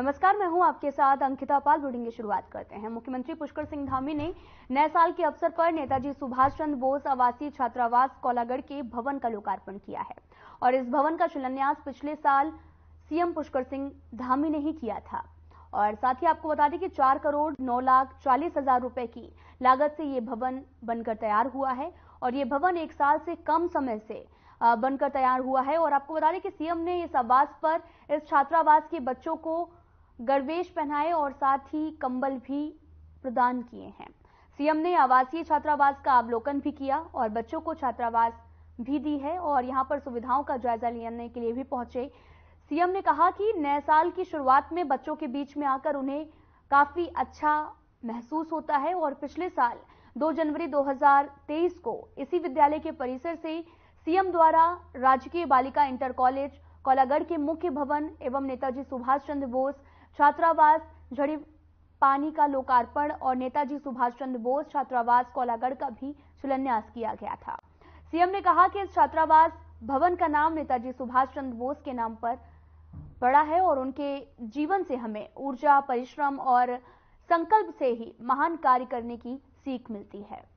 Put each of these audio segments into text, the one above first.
नमस्कार, मैं हूं आपके साथ अंकिता पाल। बुलेटिन की शुरुआत करते हैं। मुख्यमंत्री पुष्कर सिंह धामी ने नए साल के अवसर पर नेताजी सुभाष चंद्र बोस आवासीय छात्रावास कोलागढ़ के भवन का लोकार्पण किया है और इस भवन का शिलान्यास पिछले साल सीएम पुष्कर सिंह धामी ने ही किया था। और साथ ही आपको बता दें कि 4,09,40,000 रुपए की लागत से ये भवन बनकर तैयार हुआ है और ये भवन 1 साल से कम समय से बनकर तैयार हुआ है। और आपको बता दें कि सीएम ने इस आवास पर इस छात्रावास के बच्चों को गणवेश पहनाए और साथ ही कंबल भी प्रदान किए हैं। सीएम ने आवासीय छात्रावास का अवलोकन भी किया और बच्चों को छात्रावास भी दी है और यहां पर सुविधाओं का जायजा लेने के लिए भी पहुंचे। सीएम ने कहा कि नए साल की शुरुआत में बच्चों के बीच में आकर उन्हें काफी अच्छा महसूस होता है और पिछले साल 2 जनवरी 2023 को इसी विद्यालय के परिसर से सीएम द्वारा राजकीय बालिका इंटर कॉलेज कोलागढ़ के मुख्य भवन एवं नेताजी सुभाष चंद्र बोस छात्रावास झड़ी पानी का लोकार्पण और नेताजी सुभाष चंद्र बोस छात्रावास कोलागढ़ का भी शिलान्यास किया गया था। सीएम ने कहा कि इस छात्रावास भवन का नाम नेताजी सुभाष चंद्र बोस के नाम पर पड़ा है और उनके जीवन से हमें ऊर्जा, परिश्रम और संकल्प से ही महान कार्य करने की सीख मिलती है।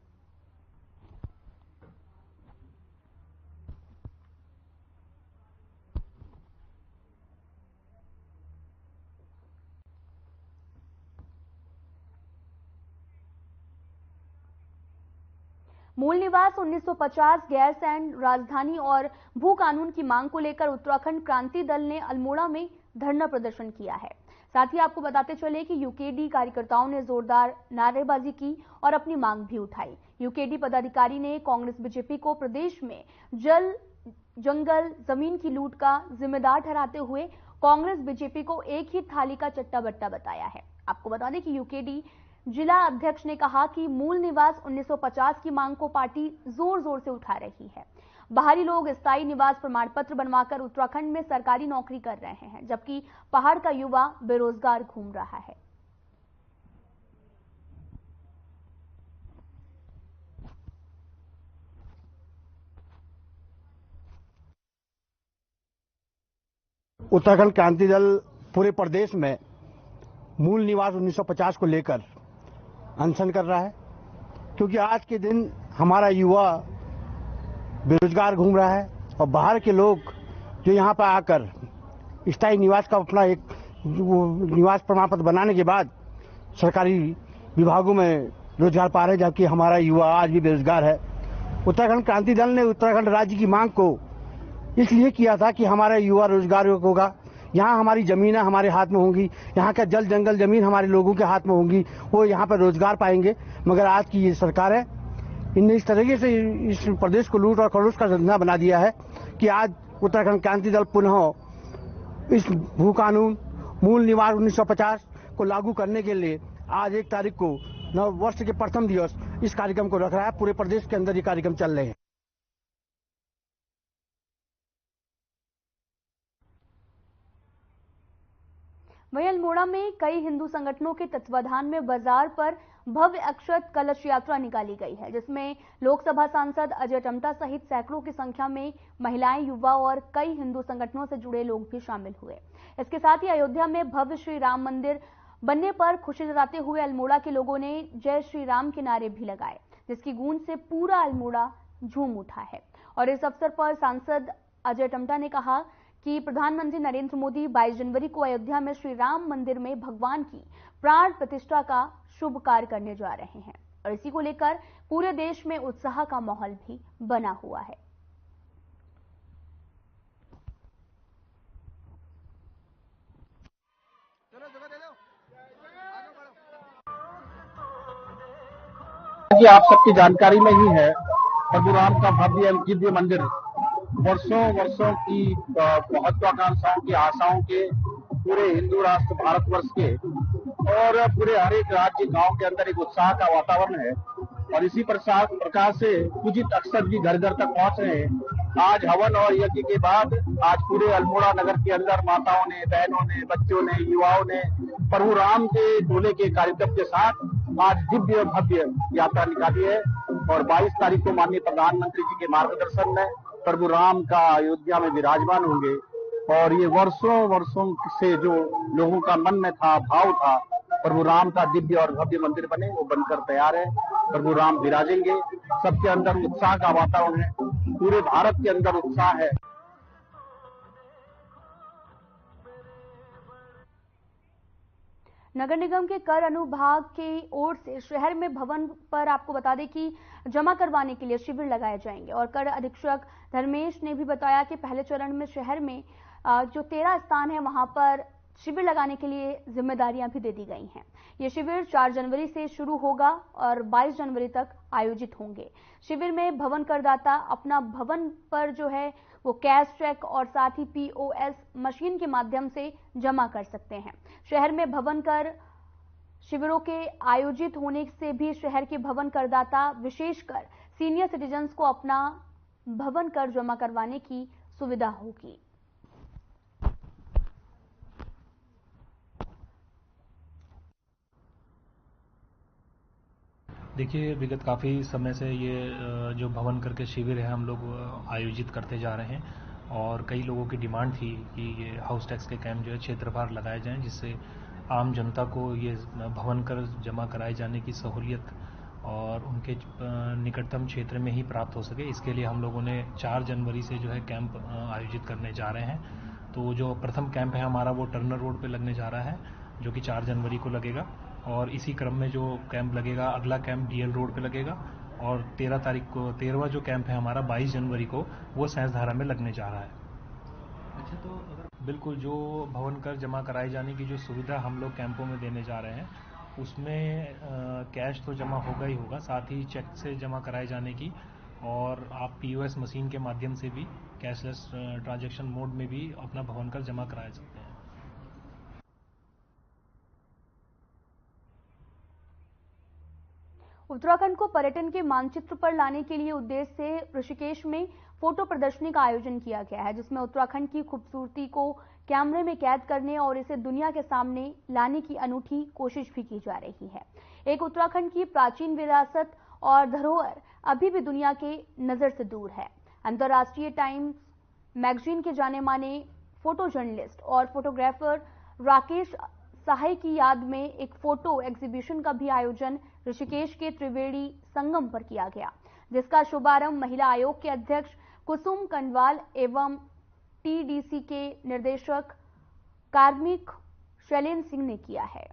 मूल निवास 1950 गैरसैंण राजधानी और भू कानून की मांग को लेकर उत्तराखंड क्रांति दल ने अल्मोड़ा में धरना प्रदर्शन किया है। साथ ही आपको बताते चले कि यूकेडी कार्यकर्ताओं ने जोरदार नारेबाजी की और अपनी मांग भी उठाई। यूकेडी पदाधिकारी ने कांग्रेस बीजेपी को प्रदेश में जल, जंगल, जमीन की लूट का जिम्मेदार ठहराते हुए कांग्रेस बीजेपी को एक ही थाली का चट्टा बट्टा बताया है। आपको बता दें कि यूकेडी जिला अध्यक्ष ने कहा कि मूल निवास 1950 की मांग को पार्टी जोर जोर से उठा रही है। बाहरी लोग स्थायी निवास प्रमाण पत्र बनवाकर उत्तराखंड में सरकारी नौकरी कर रहे हैं, जबकि पहाड़ का युवा बेरोजगार घूम रहा है। उत्तराखंड क्रांति दल पूरे प्रदेश में मूल निवास 1950 को लेकर अनशन कर रहा है, क्योंकि आज के दिन हमारा युवा बेरोजगार घूम रहा है और बाहर के लोग जो यहाँ पर आकर स्थायी निवास का अपना एक निवास प्रमाण पत्र बनाने के बाद सरकारी विभागों में रोजगार पा रहे हैं, जबकि हमारा युवा आज भी बेरोजगार है। उत्तराखंड क्रांति दल ने उत्तराखंड राज्य की मांग को इसलिए किया था कि हमारा युवा रोजगार होगा, यहाँ हमारी जमीनें हमारे हाथ में होंगी, यहाँ का जल जंगल जमीन हमारे लोगों के हाथ में होंगी, वो यहाँ पर रोजगार पाएंगे। मगर आज की ये सरकार है, इनने इस तरीके से इस प्रदेश को लूट और खरोच का धंधा बना दिया है कि आज उत्तराखंड क्रांति दल पुनः इस भू कानून मूल निवास 1950 को लागू करने के लिए आज 1 तारीख को नव वर्ष के प्रथम दिवस इस कार्यक्रम को रख रहा है। पूरे प्रदेश के अंदर ये कार्यक्रम चल रहे हैं। वहीं अल्मोड़ा में कई हिंदू संगठनों के तत्वाधान में बाजार पर भव्य अक्षत कलश यात्रा निकाली गई है, जिसमें लोकसभा सांसद अजय टम्टा सहित सैकड़ों की संख्या में महिलाएं, युवा और कई हिंदू संगठनों से जुड़े लोग भी शामिल हुए। इसके साथ ही अयोध्या में भव्य श्री राम मंदिर बनने पर खुशी जताते हुए अल्मोड़ा के लोगों ने जय श्री राम के नारे भी लगाए, जिसकी गूंज से पूरा अल्मोड़ा झूम उठा है। और इस अवसर पर सांसद अजय टम्टा ने कहा कि प्रधानमंत्री नरेंद्र मोदी 22 जनवरी को अयोध्या में श्री राम मंदिर में भगवान की प्राण प्रतिष्ठा का शुभ कार्य करने जा रहे हैं और इसी को लेकर पूरे देश में उत्साह का माहौल भी बना हुआ है। कि आप सबकी जानकारी में ही है, प्रभु राम का भव्य एवं दिव्य मंदिर वर्षों की महत्वाकांक्षाओं की आशाओं के पूरे हिंदू राष्ट्र भारतवर्ष के और पूरे हर एक राज्य गांव के अंदर एक उत्साह का वातावरण है और इसी प्रकार से पूजित अक्षत भी घर घर तक पहुंच रहे हैं। आज हवन और यज्ञ के बाद आज पूरे अल्मोड़ा नगर के अंदर माताओं ने, बहनों ने, बच्चों ने, युवाओं ने प्रभु राम के डोले के कार्यक्रम के साथ आज दिव्य भव्य यात्रा निकाली है और 22 तारीख को माननीय प्रधानमंत्री जी के मार्गदर्शन में प्रभु राम का अयोध्या में विराजमान होंगे और ये वर्षों वर्षों से जो लोगों का मन में था, भाव था, प्रभु राम का दिव्य और भव्य मंदिर बने, वो बनकर तैयार है। प्रभु राम विराजेंगे, सबके अंदर उत्साह का वातावरण है, पूरे भारत के अंदर उत्साह है। नगर निगम के कर अनुभाग की ओर से शहर में भवन पर आपको बता दें कि जमा करवाने के लिए शिविर लगाए जाएंगे और कर अधीक्षक धर्मेश ने भी बताया कि पहले चरण में शहर में जो 13 स्थान है वहां पर शिविर लगाने के लिए जिम्मेदारियां भी दे दी गई हैं। ये शिविर 4 जनवरी से शुरू होगा और 22 जनवरी तक आयोजित होंगे। शिविर में भवन करदाता अपना भवन पर जो है वो कैश चेक और साथ ही POS मशीन के माध्यम से जमा कर सकते हैं। शहर में भवन कर शिविरों के आयोजित होने से भी शहर के भवन करदाता विशेषकर सीनियर सिटीजन्स को अपना भवन कर जमा करवाने की सुविधा होगी। देखिए, विगत काफ़ी समय से ये जो भवन कर के शिविर है हम लोग आयोजित करते जा रहे हैं और कई लोगों की डिमांड थी कि ये हाउस टैक्स के कैंप जो है क्षेत्रवार लगाए जाएं, जिससे आम जनता को ये भवन कर जमा कराए जाने की सहूलियत और उनके निकटतम क्षेत्र में ही प्राप्त हो सके। इसके लिए हम लोगों ने 4 जनवरी से जो है कैंप आयोजित करने जा रहे हैं। तो जो प्रथम कैंप है हमारा वो टर्नर रोड पे लगने जा रहा है, जो कि 4 जनवरी को लगेगा और इसी क्रम में जो कैंप लगेगा, अगला कैंप DL रोड पे लगेगा और 13 तारीख को 13वां जो कैंप है हमारा 22 जनवरी को वो सहस्त्रधारा में लगने जा रहा है। अच्छा, तो अगर बिल्कुल जो भवन कर जमा कराए जाने की जो सुविधा हम लोग कैंपों में देने जा रहे हैं उसमें कैश तो जमा होगा ही होगा, साथ ही चेक से जमा कराए जाने की और आप POS मशीन के माध्यम से भी कैशलेस ट्रांजैक्शन मोड में भी अपना भवन कर जमा करा सकते हैं। उत्तराखंड को पर्यटन के मानचित्र पर लाने के लिए उद्देश्य से ऋषिकेश में फोटो प्रदर्शनी का आयोजन किया गया है, जिसमें उत्तराखंड की खूबसूरती को कैमरे में कैद करने और इसे दुनिया के सामने लाने की अनूठी कोशिश भी की जा रही है। एक उत्तराखंड की प्राचीन विरासत और धरोहर अभी भी दुनिया के नजर से दूर है। अंतर्राष्ट्रीय टाइम्स मैगजीन के जाने माने फोटो जर्नलिस्ट और फोटोग्राफर राकेश सहाय की याद में एक फोटो एग्जीबिशन का भी आयोजन ऋषिकेश के त्रिवेणी संगम पर किया गया, जिसका शुभारंभ महिला आयोग के अध्यक्ष कुसुम कंडवाल एवं TDC के निर्देशक कार्मिक शैलेंद्र सिंह ने किया है।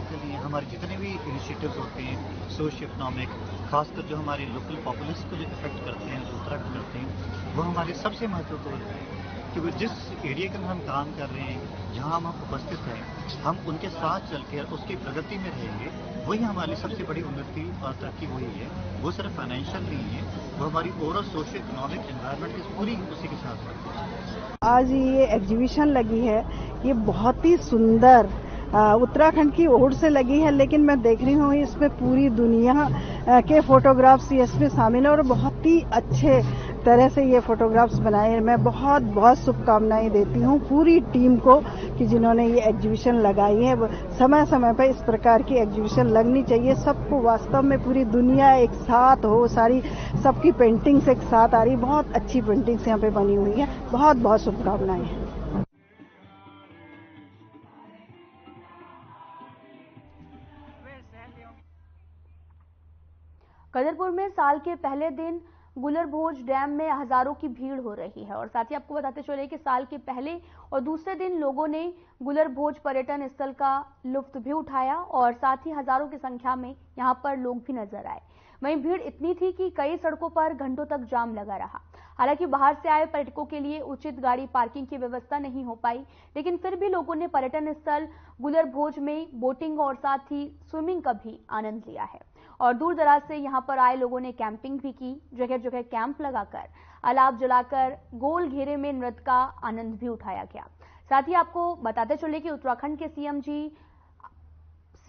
के लिए हमारे जितने भी इनिशिएटिव्स होते हैं सोशियो इकोनॉमिक, खासकर जो हमारे लोकल पॉपुलेशन को जो इफेक्ट करते हैं, जो उत्तराखंड करते हैं, वो हमारे सबसे महत्वपूर्ण है। क्योंकि जिस एरिया के अंदर हम काम कर रहे हैं, जहां हम उपस्थित हैं, हम उनके साथ चलकर उसकी प्रगति में रहेंगे, वही हमारी सबसे बड़ी उन्नति और तरक्की वही है। वो सिर्फ फाइनेंशियल नहीं है, वो हमारी ओवरऑल सोशियो इकोनॉमिक एनवायरनमेंट की पूरी उसी के साथ है। आज ये एग्जीबिशन लगी है, ये बहुत ही सुंदर उत्तराखंड की ओर से लगी है, लेकिन मैं देख रही हूँ इसमें पूरी दुनिया के फोटोग्राफ्स इसमें शामिल है और बहुत ही अच्छे तरह से ये फोटोग्राफ्स बनाए हैं। मैं बहुत बहुत शुभकामनाएं देती हूँ पूरी टीम को कि जिन्होंने ये एग्जीबिशन लगाई है। समय समय पर इस प्रकार की एग्जीबिशन लगनी चाहिए, सबको वास्तव में पूरी दुनिया एक साथ हो, सारी सबकी पेंटिंग्स एक साथ आ रही, बहुत अच्छी पेंटिंग्स यहाँ पे बनी हुई है। बहुत बहुत शुभकामनाएं हैं। कदरपुर में साल के पहले दिन गुलरभोज डैम में हजारों की भीड़ हो रही है और साथ ही आपको बताते चले कि साल के पहले और दूसरे दिन लोगों ने गुलरभोज पर्यटन स्थल का लुत्फ भी उठाया और साथ ही हजारों की संख्या में यहां पर लोग भी नजर आए। वहीं भीड़ इतनी थी कि कई सड़कों पर घंटों तक जाम लगा रहा। हालांकि बाहर से आए पर्यटकों के लिए उचित गाड़ी पार्किंग की व्यवस्था नहीं हो पाई, लेकिन फिर भी लोगों ने पर्यटन स्थल गुलरभोज में बोटिंग और साथ ही स्विमिंग का भी आनंद लिया है और दूर दराज से यहां पर आए लोगों ने कैंपिंग भी की। जगह जगह कैंप लगाकर अलाव जलाकर गोल घेरे में नृत्य का आनंद भी उठाया गया। साथ ही आपको बताते चले कि उत्तराखंड के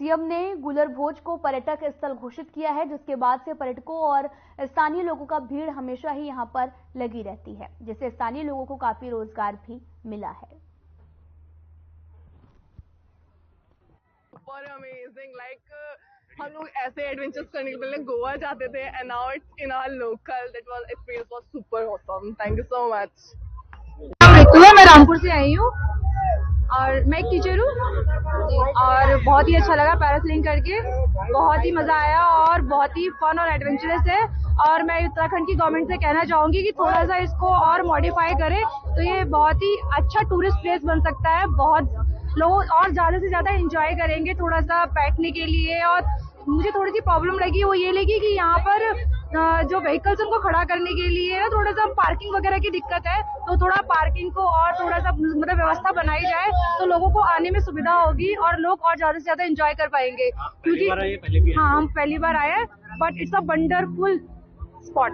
सीएम ने गुलरभोज को पर्यटक स्थल घोषित किया है, जिसके बाद से पर्यटकों और स्थानीय लोगों का भीड़ हमेशा ही यहां पर लगी रहती है, जिससे स्थानीय लोगों को काफी रोजगार भी मिला है। हम लोग ऐसे एडवेंचर्स करने के लिए गोवा जाते थे and now it's in our local it was super awesome. Thank you so much. मैं रामपुर से आई हूँ और मैं एक टीचर हूँ और बहुत ही अच्छा लगा पैरासेलिंग करके, बहुत ही मजा आया और बहुत ही फन और एडवेंचरस है। और मैं उत्तराखंड की गवर्नमेंट से कहना चाहूंगी कि थोड़ा सा इसको और मॉडिफाई करें तो ये बहुत ही अच्छा टूरिस्ट प्लेस बन सकता है। बहुत लोग और ज्यादा से ज्यादा एंजॉय करेंगे थोड़ा सा बैठने के लिए। और मुझे थोड़ी सी प्रॉब्लम लगी वो ये लगी कि यहाँ पर जो व्हीकल्स उनको खड़ा करने के लिए थोड़ा सा पार्किंग वगैरह की दिक्कत है, तो थोड़ा पार्किंग को और थोड़ा सा मतलब व्यवस्था बनाई जाए तो लोगों को आने में सुविधा होगी और लोग और ज्यादा से ज्यादा एंजॉय कर पाएंगे। क्योंकि हाँ, हम पहली बार आए हैं but it's a wonderful spot.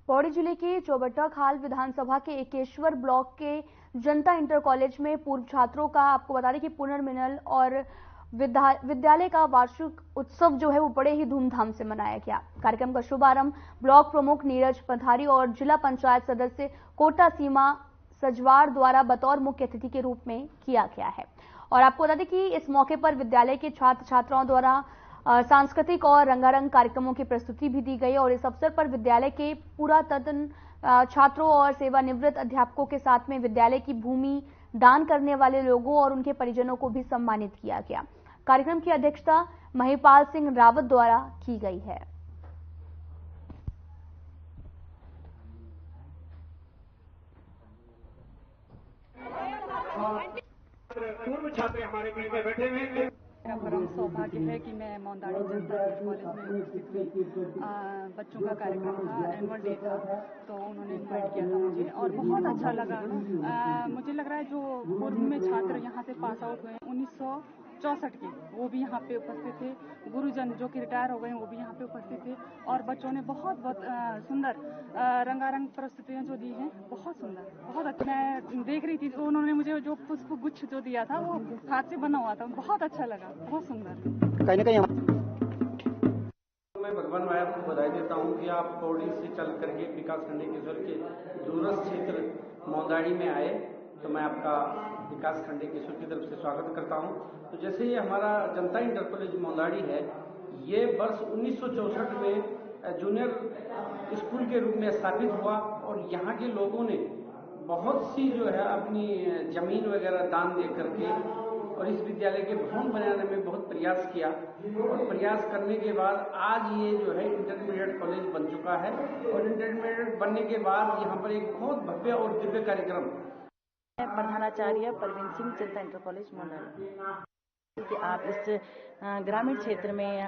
Pauri जिले के चौबट्टा खाल विधानसभा के एकेश्वर ब्लॉक के जनता इंटर कॉलेज में पूर्व छात्रों का आपको बता दें कि पुनर्मिलन और विद्यालय का वार्षिक उत्सव जो है वो बड़े ही धूमधाम से मनाया गया। कार्यक्रम का शुभारंभ ब्लॉक प्रमुख नीरज पधारी और जिला पंचायत सदस्य कोटा सीमा सजवार द्वारा बतौर मुख्य अतिथि के रूप में किया गया है। और आपको बता दें कि इस मौके पर विद्यालय के छात्र छात्राओं द्वारा सांस्कृतिक और रंगारंग कार्यक्रमों की प्रस्तुति भी दी गई और इस अवसर पर विद्यालय के पुरातन छात्रों और सेवानिवृत्त अध्यापकों के साथ में विद्यालय की भूमि दान करने वाले लोगों और उनके परिजनों को भी सम्मानित किया गया। कार्यक्रम की अध्यक्षता महिपाल सिंह रावत द्वारा की गई है। पूर्व छात्र हमारे बीच में बैठे हुए हैं। मेरा परम सौभाग्य है कि मैं मौंदाड़ी जनता कॉलेज में उपस्थित हुई। बच्चों का कार्यक्रम था, एनुअल डे था, तो उन्होंने इनवाइट किया था मुझे और बहुत अच्छा लगा। मुझे लग रहा है जो पूर्व में छात्र यहाँ से पास आउट हुए 1964 के, वो भी यहाँ पे उपस्थित थे। गुरुजन जो कि रिटायर हो गए वो भी यहाँ पे उपस्थित थे और बच्चों ने बहुत सुंदर रंगारंग प्रस्तुतियाँ जो दी हैं, बहुत सुंदर, बहुत अच्छा। मैं देख रही थी तो उन्होंने मुझे जो पुष्प गुच्छ जो दिया था वो हाथ से बना हुआ था, बहुत अच्छा लगा, बहुत सुंदर। कहीं ना कहीं मैं भगवान माया को बधाई देता हूँ कि आप पौड़ी से चल करके विकासखंड केश्वर के दूरस्थ क्षेत्र मौंदाड़ी में आए, तो मैं आपका विकासखंड केश्वर की तरफ से स्वागत करता हूँ। तो जैसे ये हमारा जनता इंटर कॉलेज मौंदाड़ी है, ये वर्ष 1964 में जूनियर स्कूल के रूप में स्थापित हुआ और यहाँ के लोगों ने बहुत सी जो है अपनी जमीन वगैरह दान दे करके और इस विद्यालय के भवन बनाने में बहुत प्रयास किया और प्रयास करने के बाद आज ये जो है इंटरमीडिएट कॉलेज बन चुका है। और इंटरमीडिएट बनने के बाद यहाँ पर एक बहुत भव्य और दिव्य कार्यक्रम। प्रधानाचार्य परवीन सिंह, जनता इंटर कॉलेज मौंदाड़ी, कि आप इस ग्रामीण क्षेत्र में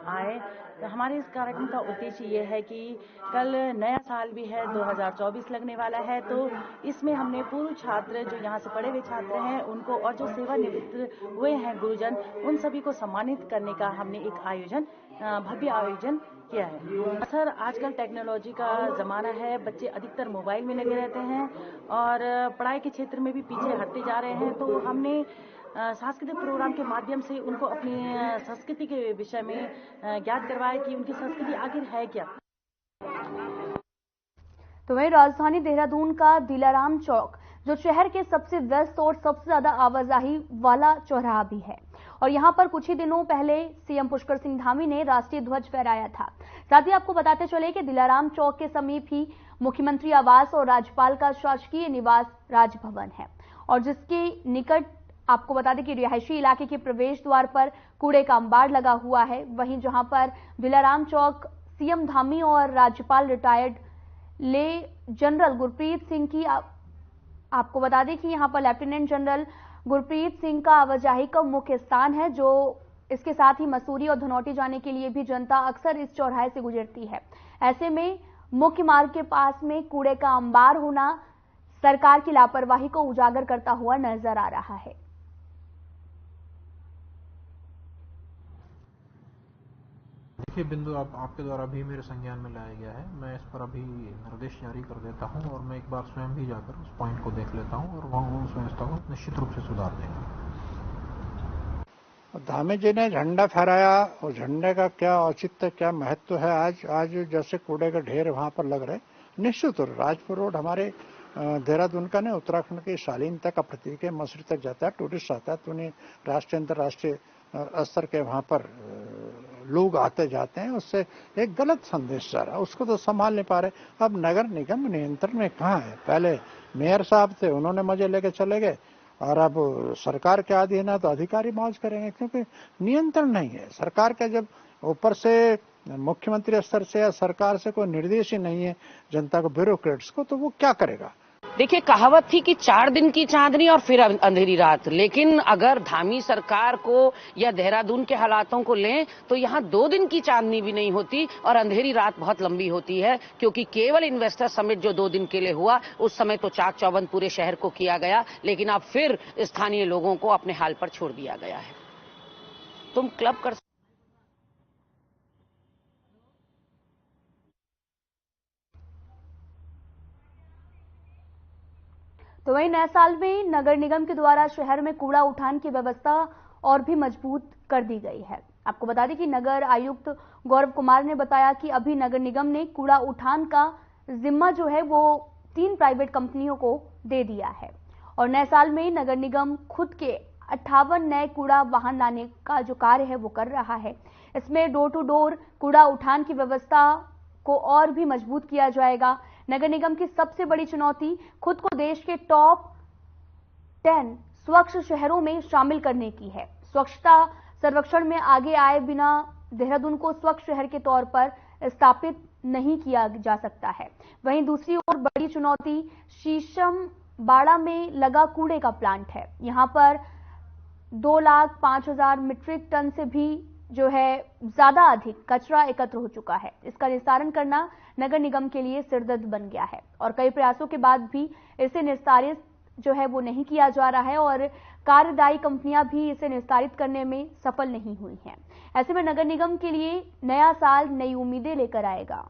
आए। तो हमारे इस कार्यक्रम का उद्देश्य ये है कि कल नया साल भी है, 2024 लगने वाला है, तो इसमें हमने पूर्व छात्र जो यहाँ से पढ़े हुए छात्र हैं उनको और जो सेवानिवृत्त हुए हैं गुरुजन, उन सभी को सम्मानित करने का हमने एक आयोजन, भव्य आयोजन किया है। सर, आजकल टेक्नोलॉजी का ज़माना है, बच्चे अधिकतर मोबाइल में लगे रहते हैं और पढ़ाई के क्षेत्र में भी पीछे हटते जा रहे हैं, तो हमने सांस्कृतिक प्रोग्राम के माध्यम से उनको अपनी संस्कृति के विषय में ज्ञात करवाया कि उनकी संस्कृति आखिर है क्या। तो वहीं राजधानी देहरादून का दिलाराम चौक जो शहर के सबसे व्यस्त और सबसे ज्यादा आवाजाही वाला चौराहा भी है और यहां पर कुछ ही दिनों पहले सीएम पुष्कर सिंह धामी ने राष्ट्रीय ध्वज फहराया था। साथ ही आपको बताते चले कि दिलाराम चौक के समीप ही मुख्यमंत्री आवास और राज्यपाल का शासकीय निवास राजभवन है और जिसके निकट आपको बता दें कि रिहायशी इलाके के प्रवेश द्वार पर कूड़े का अंबार लगा हुआ है। वहीं जहां पर दिलाराम चौक सीएम धामी और राज्यपाल रिटायर्ड ले जनरल गुरप्रीत सिंह की आपको बता दें कि यहां पर लेफ्टिनेंट जनरल गुरप्रीत सिंह का आवाजाही का मुख्य स्थान है, जो इसके साथ ही मसूरी और धनौटी जाने के लिए भी जनता अक्सर इस चौराहे से गुजरती है। ऐसे में मुख्य मार्ग के पास में कूड़े का अंबार होना सरकार की लापरवाही को उजागर करता हुआ नजर आ रहा है। देखिए बिंदु, आपके द्वारा भी मेरे संज्ञान में लाया गया है। मैं इस पर अभी निर्देश जारी कर देता हूं और मैं एक बार स्वयं भी जाकर उस पॉइंट को देख लेता हूं और वहां उस व्यवस्था को निश्चित रूप से सुधार देंगे। धामी जी ने झंडा फहराया और झंडे का क्या औचित्य, क्या महत्व है आज जैसे कूड़े का ढेर वहां पर लग रहे, निश्चित राजपुर रोड हमारे देहरादून का नहीं, उत्तराखंड की शालीनता का प्रतीक है। मसूरी तक जाता है, टूरिस्ट आता है, तो उन्हें राष्ट्रीय अंतर्राष्ट्रीय स्तर के वहां पर लोग आते जाते हैं, उससे एक गलत संदेश जा रहा है, उसको तो संभाल नहीं पा रहे। अब नगर निगम नियंत्रण में कहाँ है? पहले मेयर साहब थे, उन्होंने मजे लेके चले गए, और अब सरकार के अधीन है तो अधिकारी मौज करेंगे, क्योंकि नियंत्रण नहीं है सरकार का। जब ऊपर से मुख्यमंत्री स्तर से या सरकार से कोई निर्देश ही नहीं है जनता को, ब्यूरोक्रेट्स को, तो वो क्या करेगा? देखिए, कहावत थी कि 4 दिन की चांदनी और फिर अंधेरी रात, लेकिन अगर धामी सरकार को या देहरादून के हालातों को लें तो यहाँ 2 दिन की चांदनी भी नहीं होती और अंधेरी रात बहुत लंबी होती है, क्योंकि केवल इन्वेस्टर समिट जो 2 दिन के लिए हुआ, उस समय तो चाक चौबंद पूरे शहर को किया गया, लेकिन अब फिर स्थानीय लोगों को अपने हाल पर छोड़ दिया गया है। तुम क्लब कर तो वहीं नए साल में नगर निगम के द्वारा शहर में कूड़ा उठान की व्यवस्था और भी मजबूत कर दी गई है। आपको बता दें कि नगर आयुक्त गौरव कुमार ने बताया कि अभी नगर निगम ने कूड़ा उठान का जिम्मा जो है वो 3 प्राइवेट कंपनियों को दे दिया है, और नए साल में नगर निगम खुद के 58 नए कूड़ा वाहन लाने का जो कार्य है वो कर रहा है। इसमें डोर टू डोर कूड़ा उठान की व्यवस्था को और भी मजबूत किया जाएगा। नगर निगम की सबसे बड़ी चुनौती खुद को देश के टॉप 10 स्वच्छ शहरों में शामिल करने की है। स्वच्छता सर्वेक्षण में आगे आए बिना देहरादून को स्वच्छ शहर के तौर पर स्थापित नहीं किया जा सकता है। वहीं दूसरी ओर बड़ी चुनौती शीशम बाड़ा में लगा कूड़े का प्लांट है। यहां पर 2,05,000 मीट्रिक टन से भी जो है ज्यादा अधिक कचरा एकत्र हो चुका है। इसका निस्तारण करना नगर निगम के लिए सिरदर्द बन गया है, और कई प्रयासों के बाद भी इसे निस्तारित जो है वो नहीं किया जा रहा है, और कार्यदायी कंपनियां भी इसे निस्तारित करने में सफल नहीं हुई हैं। ऐसे में नगर निगम के लिए नया साल नई उम्मीदें लेकर आएगा।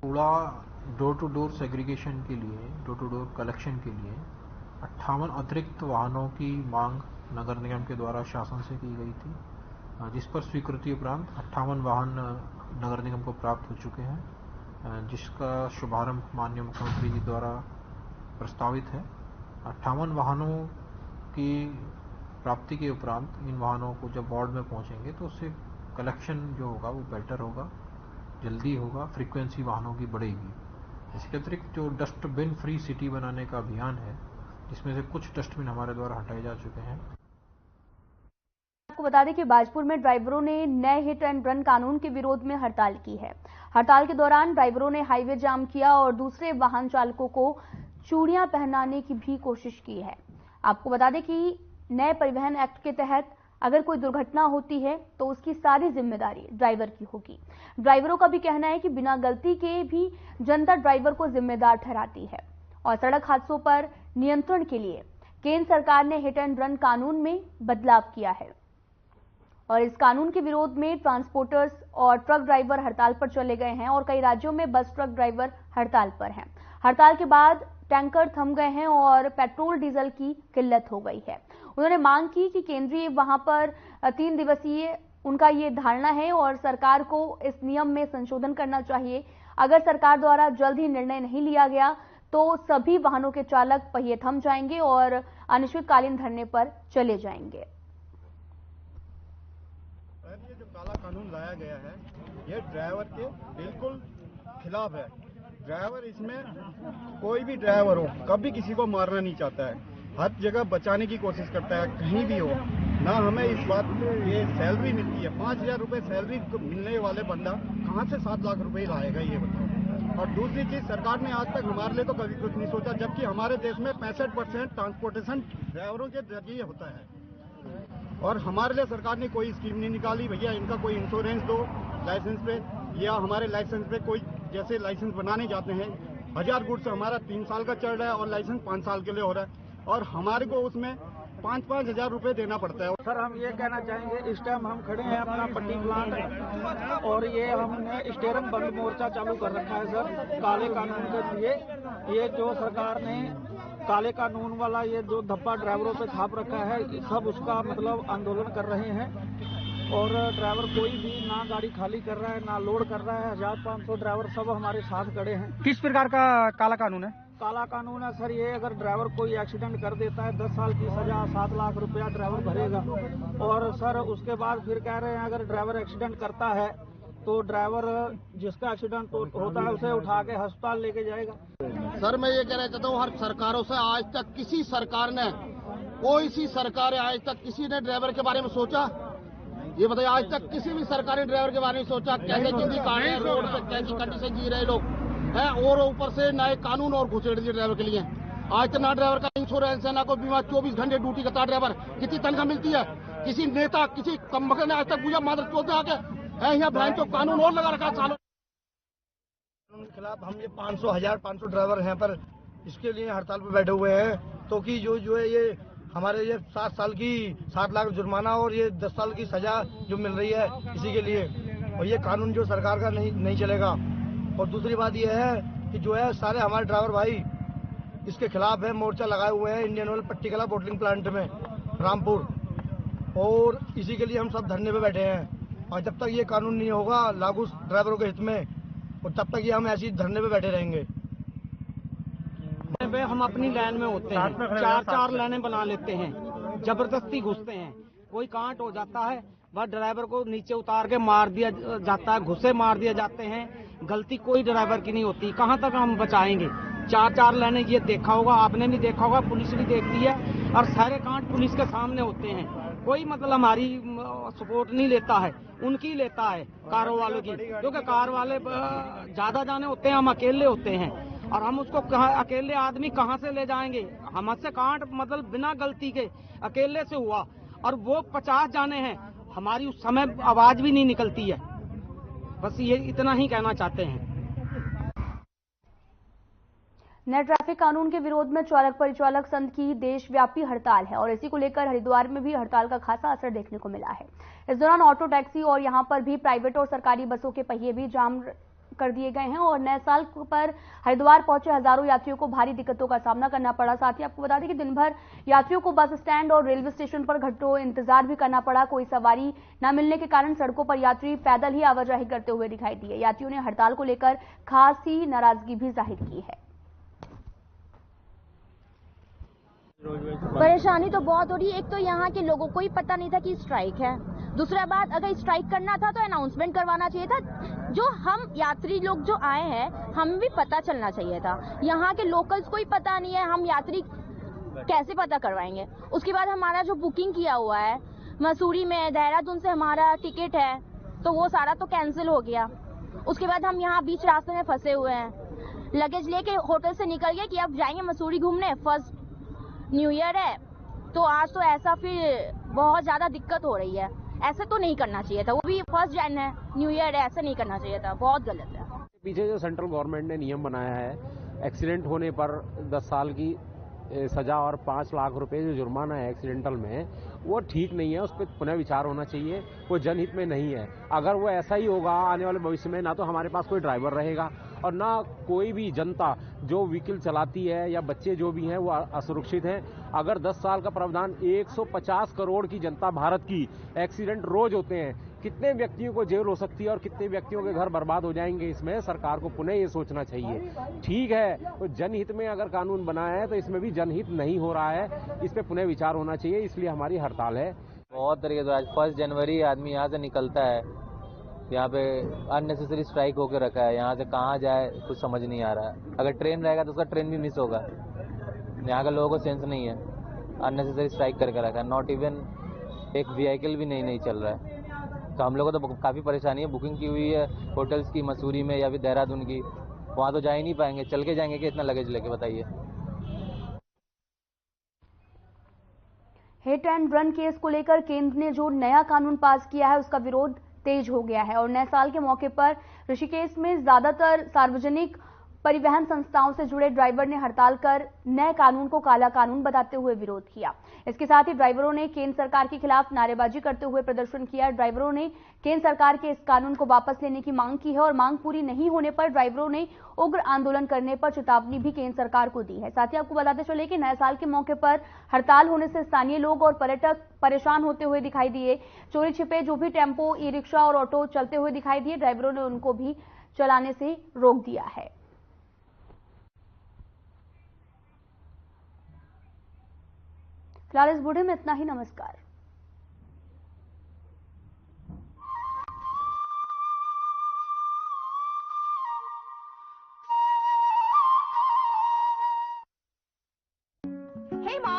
कूड़ा डोर टू डोर सेग्रीगेशन के लिए, डोर टू डोर कलेक्शन के लिए 58 अतिरिक्त वाहनों की मांग नगर निगम के द्वारा शासन से की गई थी, जिस पर स्वीकृति उपरांत 58 वाहन नगर निगम को प्राप्त हो चुके हैं, जिसका शुभारंभ माननीय मुख्यमंत्री जी द्वारा प्रस्तावित है। 58 वाहनों की प्राप्ति के उपरांत इन वाहनों को जब वार्ड में पहुंचेंगे तो उससे कलेक्शन जो होगा वो बेटर होगा, जल्दी होगा, फ्रीक्वेंसी वाहनों की बढ़ेगी। इसके अतिरिक्त जो डस्टबिन फ्री सिटी बनाने का अभियान है, जिसमें से कुछ डस्टबिन हमारे द्वारा हटाए जा चुके हैं। आपको बता दें कि बाजपुर में ड्राइवरों ने नए हिट एंड रन कानून के विरोध में हड़ताल की है। हड़ताल के दौरान ड्राइवरों ने हाईवे जाम किया और दूसरे वाहन चालकों को चूड़ियां पहनाने की भी कोशिश की है। आपको बता दें कि नए परिवहन एक्ट के तहत अगर कोई दुर्घटना होती है तो उसकी सारी जिम्मेदारी ड्राइवर की होगी। ड्राइवरों का भी कहना है कि बिना गलती के भी जनता ड्राइवर को जिम्मेदार ठहराती है, और सड़क हादसों पर नियंत्रण के लिए केंद्र सरकार ने हिट एंड रन कानून में बदलाव किया है, और इस कानून के विरोध में ट्रांसपोर्टर्स और ट्रक ड्राइवर हड़ताल पर चले गए हैं, और कई राज्यों में बस ट्रक ड्राइवर हड़ताल पर हैं। हड़ताल के बाद टैंकर थम गए हैं और पेट्रोल डीजल की किल्लत हो गई है। उन्होंने मांग की कि केंद्रीय वहां पर 3 दिवसीय उनका ये धारणा है और सरकार को इस नियम में संशोधन करना चाहिए। अगर सरकार द्वारा जल्द ही निर्णय नहीं लिया गया तो सभी वाहनों के चालक पहिए थम जाएंगे और अनिश्चितकालीन धरने पर चले जाएंगे। ये जो काला कानून लाया गया है ये ड्राइवर के बिल्कुल खिलाफ है। ड्राइवर इसमें कोई भी ड्राइवर हो कभी किसी को मारना नहीं चाहता है, हर जगह बचाने की कोशिश करता है, कहीं भी हो ना। हमें इस बात ये सैलरी मिलती है 5,000 रुपए सैलरी मिलने वाले बंदा कहाँ से 7 लाख रुपए लाएगा ये बताओ। और दूसरी चीज सरकार ने आज तक हमारे लिए तो कभी कुछ नहीं सोचा, जबकि हमारे देश में 65% ट्रांसपोर्टेशन ड्राइवरों के जरिए होता है और हमारे लिए सरकार ने कोई स्कीम नहीं निकाली। भैया इनका कोई इंश्योरेंस दो लाइसेंस पे, या हमारे लाइसेंस पे कोई जैसे लाइसेंस बनाने जाते हैं 1000 गुड्स हमारा 3 साल का चल रहा है और लाइसेंस 5 साल के लिए हो रहा है और हमारे को उसमें 5-5 हजार रुपए देना पड़ता है। सर हम ये कहना चाहेंगे, इस टाइम हम खड़े हैं अपना पट्टी प्लांट और ये हमने स्टेयरिंग बंद मोर्चा चालू कर रखा है सर काले कानून के लिए। ये जो सरकार ने काले कानून वाला ये जो धब्बा ड्राइवरों पे छाप रखा है सब उसका मतलब आंदोलन कर रहे हैं और ड्राइवर कोई भी ना गाड़ी खाली कर रहा है ना लोड कर रहा है। 1500 ड्राइवर सब हमारे साथ खड़े हैं। किस प्रकार का काला कानून है? काला कानून है सर ये, अगर ड्राइवर कोई एक्सीडेंट कर देता है 10 साल की सजा, 7 लाख रुपया ड्राइवर भरेगा। और सर उसके बाद फिर कह रहे हैं अगर ड्राइवर एक्सीडेंट करता है तो ड्राइवर जिसका एक्सीडेंट होता है उसे उठा के अस्पताल लेके जाएगा। सर मैं ये कहना चाहता हूँ, हर सरकारों से आज तक किसी सरकार ने, कोई सी सरकार है आज तक किसी ने ड्राइवर के बारे में सोचा? ये बताइए, आज तक किसी भी सरकार ने ड्राइवर के बारे में सोचा? कैसे जिंदगी काट रहे हैं रोड पे, कैसी कंडीशन जी रहे लोग हैं, और ऊपर से नए कानून और घुसेड़ दिए ड्राइवर के लिए। आज तक ना ड्राइवर का इंश्योरेंस है, ना कोई बीमा, 24 घंटे ड्यूटी करता ड्राइवर। कितनी तनख्वाह मिलती है? किसी नेता, किसी कमबख्त ने आज तक पूछा? मात्र चौथे आके है यहाँ बहन तो कानून और लगा रखा सालों। कानून के खिलाफ हम ये 500 ड्राइवर हैं पर इसके लिए हड़ताल पर बैठे हुए हैं। तो कि जो है ये हमारे ये 7 साल की 7 लाख जुर्माना और ये 10 साल की सजा जो मिल रही है इसी के लिए, और ये कानून जो सरकार का नहीं चलेगा। और दूसरी बात ये है कि जो है सारे हमारे ड्राइवर भाई इसके खिलाफ है, मोर्चा लगाए हुए हैं इंडियन ऑयल पट्टिकला बोटलिंग प्लांट में रामपुर, और इसी के लिए हम सब धरने पे बैठे हैं। और जब तक ये कानून नहीं होगा लागू ड्राइवरों के हित में, और तब तक ये हम ऐसे ही धरने पे बैठे रहेंगे। हम अपनी लाइन में होते हैं, 4 लाइनें बना लेते हैं, जबरदस्ती घुसते हैं। कोई कांट हो जाता है बस ड्राइवर को नीचे उतार के मार दिया जाता है, घुसे मार दिए जाते हैं। गलती कोई ड्राइवर की नहीं होती। कहाँ तक हम बचाएंगे? 4 लाइनें ये देखा होगा, आपने भी देखा होगा, पुलिस भी देखती है, और सारे कांट पुलिस के सामने होते हैं। कोई मतलब हमारी सपोर्ट नहीं लेता है, उनकी लेता है कारों वालों की, क्योंकि कार वाले ज्यादा जाने होते हैं, हम अकेले होते हैं, और हम उसको अकेले आदमी कहाँ से ले जाएंगे? हमसे कांट मतलब बिना गलती के अकेले से हुआ, और वो 50 जाने हैं, हमारी उस समय आवाज भी नहीं निकलती है। बस ये इतना ही कहना चाहते हैं। नए ट्रैफिक कानून के विरोध में चालक परिचालक संघ की देशव्यापी हड़ताल है, और इसी को लेकर हरिद्वार में भी हड़ताल का खासा असर देखने को मिला है। इस दौरान ऑटो, टैक्सी और यहां पर भी प्राइवेट और सरकारी बसों के पहिए भी जाम कर दिए गए हैं, और नए साल पर हरिद्वार पहुंचे हजारों यात्रियों को भारी दिक्कतों का सामना करना पड़ा। साथ ही आपको बता दें कि दिन भर यात्रियों को बस स्टैंड और रेलवे स्टेशन पर घंटों इंतजार भी करना पड़ा। कोई सवारी न मिलने के कारण सड़कों पर यात्री पैदल ही आवाजाही करते हुए दिखाई दिए। यात्रियों ने हड़ताल को लेकर खासी नाराजगी भी जाहिर की है। परेशानी तो बहुत हो रही है। एक तो यहाँ के लोगों को ही पता नहीं था कि स्ट्राइक है। दूसरा बात, अगर स्ट्राइक करना था तो अनाउंसमेंट करवाना चाहिए था। जो हम यात्री लोग जो आए हैं, हमें भी पता चलना चाहिए था। यहाँ के लोकल्स को ही पता नहीं है, हम यात्री कैसे पता करवाएंगे? उसके बाद हमारा जो बुकिंग किया हुआ है मसूरी में, देहरादून से हमारा टिकट है, तो वो सारा तो कैंसिल हो गया। उसके बाद हम यहाँ बीच रास्ते में फंसे हुए हैं। लगेज लेके होटल से निकल गए कि अब जाएंगे मसूरी घूमने, फर्स्ट न्यू ईयर है, तो आज तो ऐसा फिर बहुत ज्यादा दिक्कत हो रही है। ऐसे तो नहीं करना चाहिए था, वो भी 1 जनवरी है, न्यू ईयर है, ऐसे नहीं करना चाहिए था, बहुत गलत है। पीछे जो सेंट्रल गवर्नमेंट ने नियम बनाया है, एक्सीडेंट होने पर 10 साल की सजा और 5 लाख रुपए जो जुर्माना है एक्सीडेंटल में, वो ठीक नहीं है। उस पर पुनः विचार होना चाहिए, वो जनहित में नहीं है। अगर वो ऐसा ही होगा आने वाले भविष्य में, ना तो हमारे पास कोई ड्राइवर रहेगा और ना कोई भी जनता जो व्हीकल चलाती है या बच्चे जो भी हैं वो असुरक्षित हैं। अगर 10 साल का प्रावधान, 150 करोड़ की जनता भारत की, एक्सीडेंट रोज होते हैं, कितने व्यक्तियों को जेल हो सकती है और कितने व्यक्तियों के घर बर्बाद हो जाएंगे। इसमें सरकार को पुनः ये सोचना चाहिए। ठीक है, तो जनहित में अगर कानून बनाया है तो इसमें भी जनहित नहीं हो रहा है, इस पे पुनः विचार होना चाहिए, इसलिए हमारी हड़ताल है। बहुत तरीके से आज 1 जनवरी आदमी यहाँ से निकलता है, यहाँ पे अननेसेसरी स्ट्राइक होकर रखा है, यहाँ से कहाँ जाए कुछ समझ नहीं आ रहा है। अगर ट्रेन रहेगा तो उसका ट्रेन भी मिस होगा। यहाँ के लोगों को सेंस नहीं है, अननेसेसरी स्ट्राइक करके रखा है। नॉट इवन एक व्हीकल भी नहीं चल रहा है। तो हम लोगों को तो काफ़ी परेशानी है। बुकिंग की हुई है होटल्स की मसूरी में या फिर देहरादून की, वहाँ तो जा ही नहीं पाएंगे। चल के जाएंगे कि इतना लगेज लेके, बताइए। हिट एंड रन केस को लेकर केंद्र ने जो नया कानून पास किया है उसका विरोध तेज हो गया है, और नए साल के मौके पर ऋषिकेश में ज्यादातर सार्वजनिक परिवहन संस्थाओं से जुड़े ड्राइवर ने हड़ताल कर नए कानून को काला कानून बताते हुए विरोध किया। इसके साथ ही ड्राइवरों ने केंद्र सरकार के खिलाफ नारेबाजी करते हुए प्रदर्शन किया। ड्राइवरों ने केंद्र सरकार के इस कानून को वापस लेने की मांग की है और मांग पूरी नहीं होने पर ड्राइवरों ने उग्र आंदोलन करने पर चेतावनी भी केंद्र सरकार को दी है। साथ ही आपको बताते चले कि नए साल के मौके पर हड़ताल होने से स्थानीय लोग और पर्यटक परेशान होते हुए दिखाई दिए। चोरी छिपे जो भी टेम्पो, ई रिक्शा और ऑटो चलते हुए दिखाई दिए, ड्राइवरों ने उनको भी चलाने से रोक दिया है। फिलहाल इस बुलेटिन में इतना ही। नमस्कार।